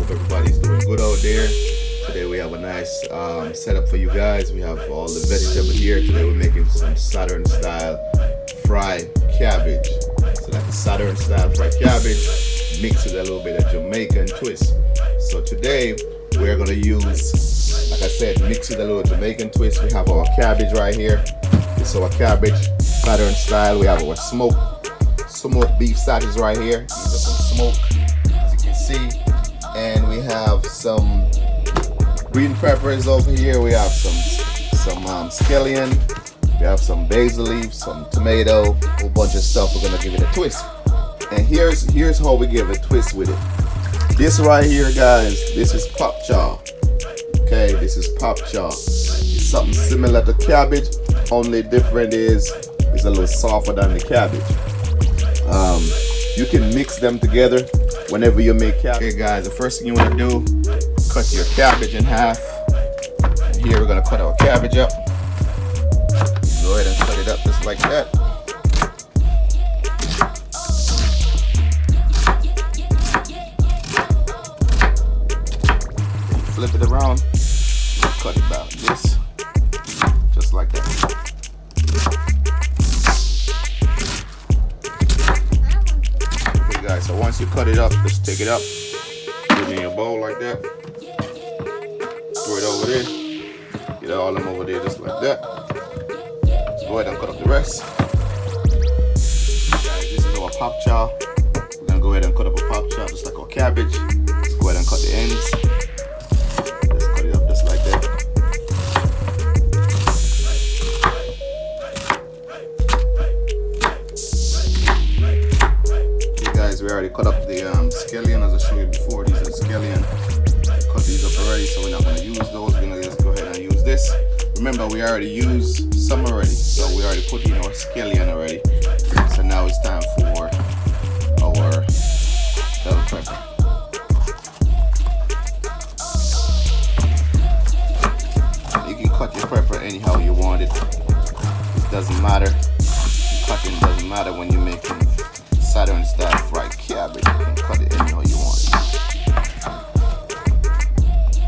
hope everybody's doing good out there. Today we have a nice setup for you guys. We have all the vegetable here. Today we're making some Southern style fried cabbage. So that's Southern style fried cabbage mixed with a little bit of Jamaican twist. So today we're gonna use, like I said, mix with a little Jamaican twist. We have our cabbage right here. This is our cabbage, Southern style. We have our smoked beef sausages right here. These are some smoke, as you can see. And we have some green peppers over here. We have some scallion. We have some basil leaves, some tomato, a whole bunch of stuff. We're gonna give it a twist. And here's how we give a twist with it. This right here, guys, this is pop chaw. Okay, this is pop chaw. It's something similar to cabbage, only different is it's a little softer than the cabbage. You can mix them together whenever you make cabbage. Okay guys, the first thing you want to do, cut your cabbage in half. And here we're going to cut our cabbage up. Go ahead and cut it up just like that. Flip it around, cut it about this, just like that. Guys, so once you cut it up, just take it up, put it in your bowl like that, throw it over there, get all of them over there just like that. Go ahead and cut up the rest. Guys, this is our pop chaw. We're gonna go ahead and cut up a pop chaw just like our cabbage. Let's go ahead and cut the ends. Just cut it up just like that. We already cut up the scallion, as I showed you before. These are scallion. Cut these up already, so we're not going to use those. We're going to just go ahead and use this. Remember, we already used some already, so we already put in our scallion already. So now it's time for our bell pepper. You can cut your pepper anyhow you want it. It doesn't matter. Cutting doesn't matter when you're making Southern style fried cabbage. You can cut it anyhow you want.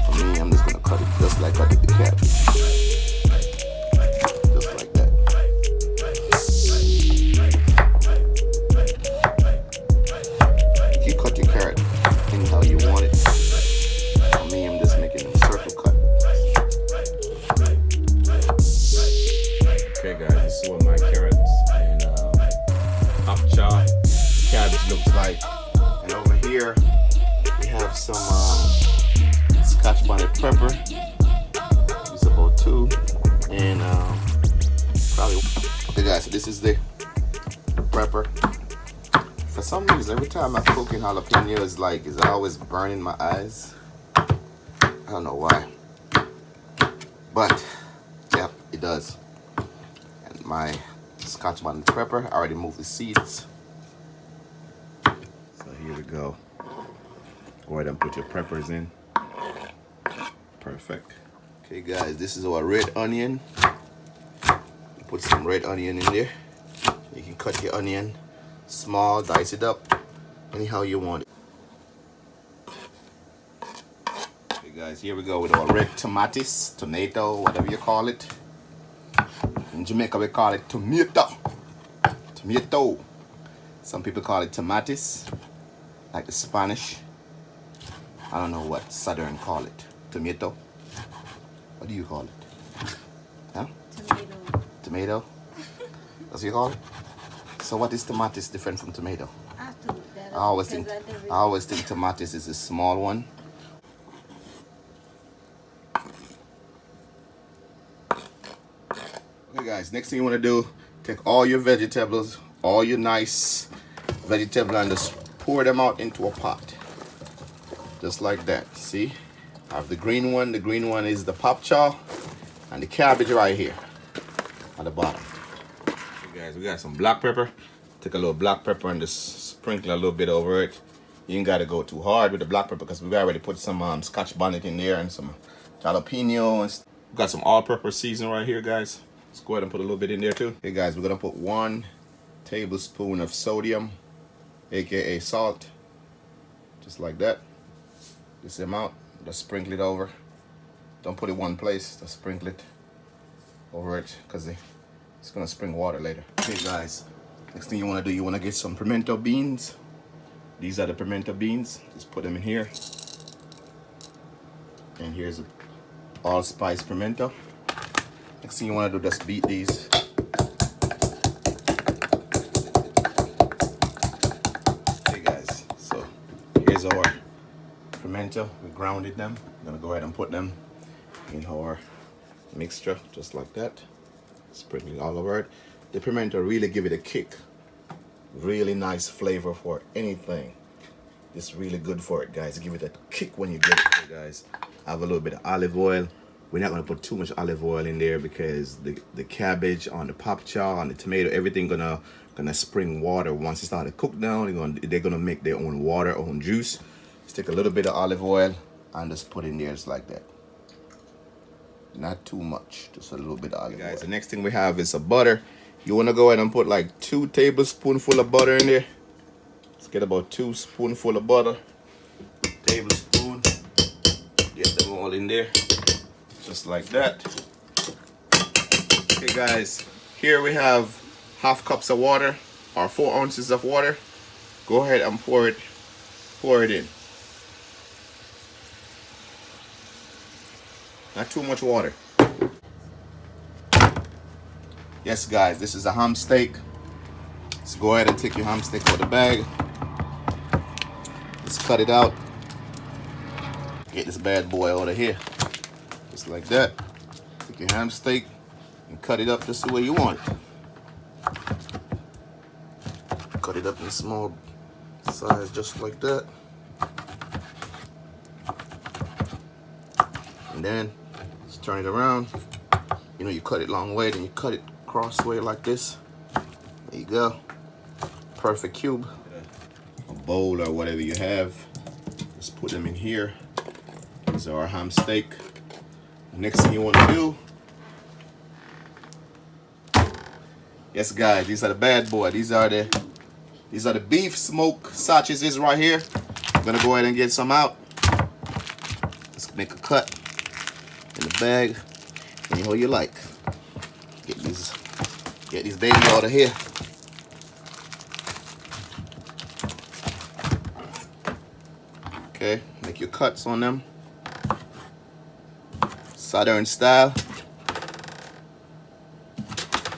For me, I'm just gonna cut it just like I did the cabbage. Just like that. You can cut your carrot anyhow you want it. For me, I'm just making a circle cut. Okay guys, this is what my carrots and pop chaw cabbage looks like. And over here we have some scotch bonnet pepper. It's about 2 and probably okay guys, so this is the pepper. For some reason every time I cook in jalapeno it's always burning my eyes. I don't know why, but yeah, it does. And my scotch bonnet pepper, I already moved the seeds. Here we go. Go ahead and put your peppers in. Perfect. Okay guys, this is our red onion. Put some red onion in there. You can cut your onion small, dice it up anyhow you want it. Okay guys, here we go with our red tomatoes, tomato, whatever you call it. In Jamaica we call it tomato. Tomato. Some people call it tomatoes, like the Spanish. I don't know what Southern call it. Tomato. What do you call it? Huh? Tomato. Tomato? That's what you call it? So what is tomatoes different from tomato? I always think tomatoes is a small one. Okay guys, next thing you want to do, take all your vegetables, all your nice vegetable, and just pour them out into a pot. Just like that. See? I have the green one. The green one is the pop chaw. And the cabbage right here at the bottom. Okay guys, we got some black pepper. Take a little black pepper and just sprinkle a little bit over it. You ain't gotta go too hard with the black pepper because we already put some scotch bonnet in there and some jalapeno. And we got some all-purpose seasoning right here, guys. Let's go ahead and put a little bit in there too. Okay guys, we're gonna put 1 tablespoon of sodium, aka salt, just like that. this amount. Just sprinkle it over. Don't put it one place. Just sprinkle it over it because it's gonna spring water later. Okay, guys. Next thing you want to do, you want to get some pimento beans. These are the pimento beans. Just put them in here. And here's allspice pimento. Next thing you want to do, just beat these. Okay, guys. So here's our pimento. We grounded them. I'm gonna go ahead and put them in our mixture, just like that. Sprinkle it all over it. The pimento really give it a kick. Really nice flavor for anything. It's really good for it, guys. Give it a kick when you get it, okay, guys. I have a little bit of olive oil. We're not gonna put too much olive oil in there because the cabbage on the pop chaw, on the tomato, everything gonna spring water once it start to cook down. They're gonna make their own water, own juice. Just take a little bit of olive oil and just put it in there just like that. Not too much, just a little bit of olive oil. Guys, the next thing we have is a butter. You want to go ahead and put like 2 tablespoons of butter in there. Let's get about 2 spoonfuls of butter. Tablespoon. Get them all in there, just like that. Okay, guys. Here we have 1/2 cups of water, or 4 ounces of water. Go ahead and pour it in. Not too much water. Yes, guys, this is a ham steak. Let's go ahead and take your ham steak out of the bag. Let's cut it out. Get this bad boy out of here. Just like that. Take your ham steak and cut it up just the way you want it. Cut it up in small size just like that. And then just turn it around. You know, you cut it long way, then you cut it cross way like this. There you go. Perfect cube. A bowl or whatever you have. Just put them in here. These are our ham steak. Next thing you want to do. Yes, guys, these are the bad boy. These are the beef smoke sausages right here. I'm gonna go ahead and get some out. Let's make a cut in the bag, anyhow you like. Get these babies out of here. Okay, make your cuts on them. Southern style.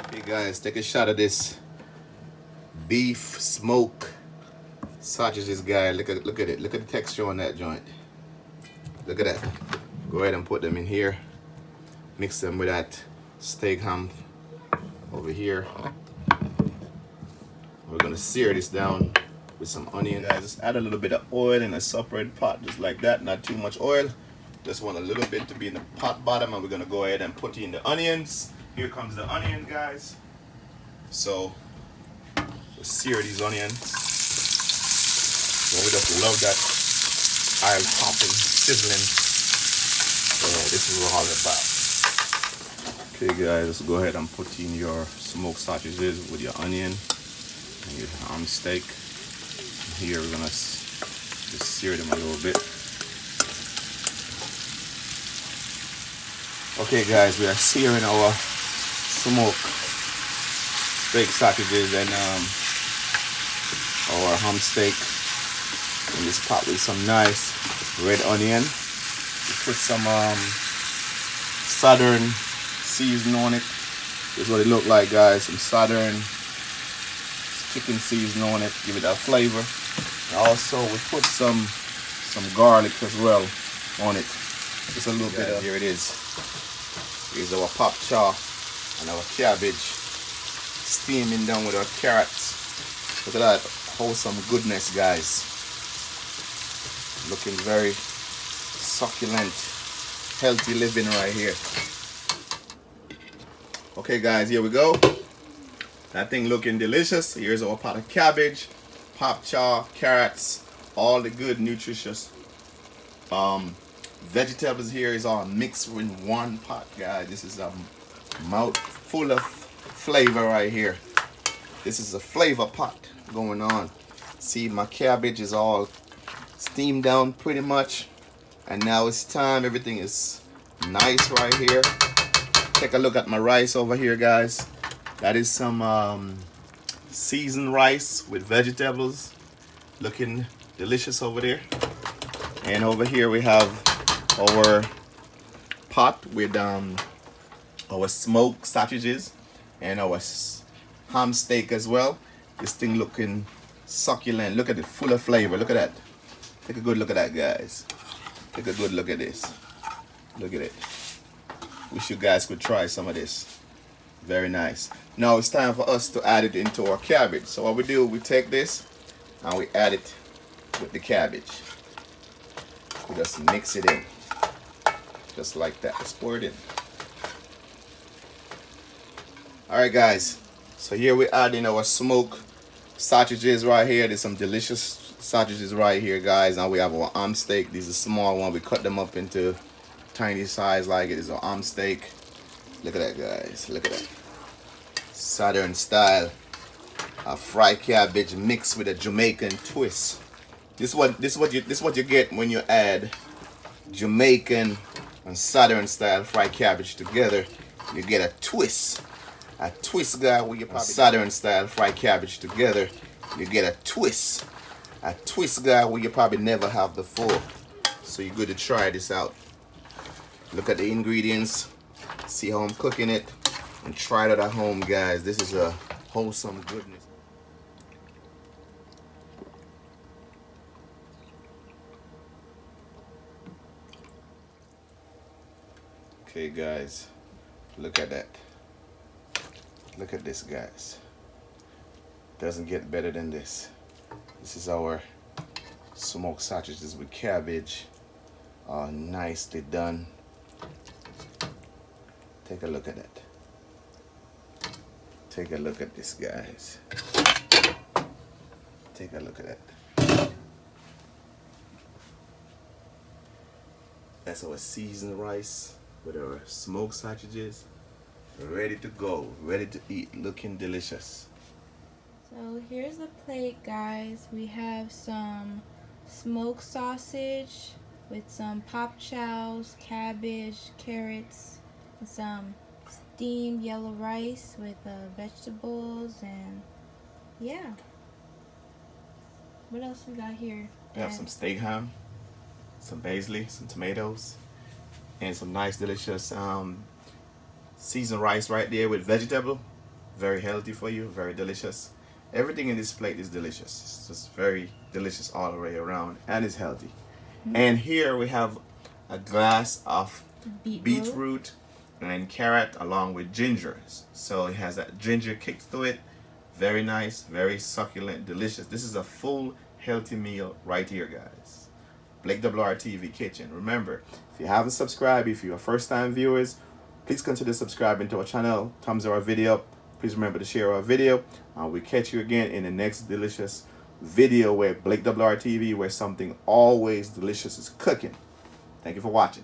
Okay, guys, take a shot of this beef smoke sausages, guy. Look at it. Look at the texture on that joint. Look at that. Go ahead and put them in here. Mix them with that steak ham over here. We're gonna sear this down with some onion. Guys, just add a little bit of oil in a separate pot, just like that. Not too much oil. Just want a little bit to be in the pot bottom, and we're gonna go ahead and put in the onions. Here comes the onion, guys. So we'll sear these onions. Well, we just love that oil popping, sizzling. So this is what all about. Okay, guys, let's go ahead and put in your smoked sausages with your onion and your ham steak. Here we're gonna just sear them a little bit. Okay, guys, we are searing our smoked steak sausages and our ham steak in this pot with some nice red onion. We put some southern seasoning on it. This is what it look like, guys. Some southern chicken seasoning on it, give it that flavor. And also we put some garlic as well on it. Just a little bit of, here it is. Here's our pop chaw and our cabbage steaming down with our carrots. Look at that wholesome goodness, guys. Looking very succulent, healthy living right here. Okay, guys, here we go. That thing looking delicious. Here's our pot of cabbage, pop chaw, carrots, all the good nutritious vegetables here is all mixed in one pot, guys. This is a mouth full of flavor right here. This is a flavor pot going on. See, my cabbage is all steamed down pretty much. And now it's time. Everything is nice right here. Take a look at my rice over here, guys. That is some seasoned rice with vegetables. Looking delicious over there. And over here we have our pot with our smoked sausages and our ham steak as well. This thing looking succulent. Look at it, full of flavor. Look at that. Take a good look at that, guys. Take a good look at this. Look at it. Wish you guys could try some of this. Very nice. Now it's time for us to add it into our cabbage. So what we do, we take this and we add it with the cabbage. We just mix it in. Just like that. Just pour it in. Alright guys. So here we add in our smoked sausages right here. There's some delicious sausages right here, guys. Now we have our arm steak. These are small one. We cut them up into tiny size like it is our arm steak. Look at that, guys. Look at that. Southern style. A fried cabbage mixed with a Jamaican twist. This is what you get when you add Jamaican and Southern style fried cabbage together. You get a twist. A twist, guy, where you probably Southern style fried cabbage together. You get a twist. A twist, guy, where you probably never have before. So you're good to try this out. Look at the ingredients. See how I'm cooking it. And try it at home, guys. This is a wholesome goodness. Okay, guys. Look at that. Look at this, guys. Doesn't get better than this. This is our smoked sausages with cabbage. Nicely done. Take a look at it. Take a look at this, guys. Take a look at that. That's our seasoned rice with our smoked sausages. Ready to go, ready to eat, looking delicious. So here's the plate, guys. We have some smoked sausage with some pop chows, cabbage, carrots, and some steamed yellow rice with vegetables, and yeah. What else we got here? We have some steak ham, some basil, some tomatoes, and some nice delicious seasoned rice right there with vegetable. Very healthy for you, very delicious. Everything in this plate is delicious. It's just very delicious all the way around, and it's healthy. And here we have a glass of beetroot and carrot along with ginger. So it has that ginger kick to it. Very nice, very succulent, delicious. This is a full healthy meal right here, guys. Blakewrtv Kitchen. Remember, if you haven't subscribed, if you're first time viewers, please consider subscribing to our channel. Thumbs up our video up. Please remember to share our video. We'll catch you again in the next delicious video where Blakewrtv, where something always delicious is cooking. Thank you for watching.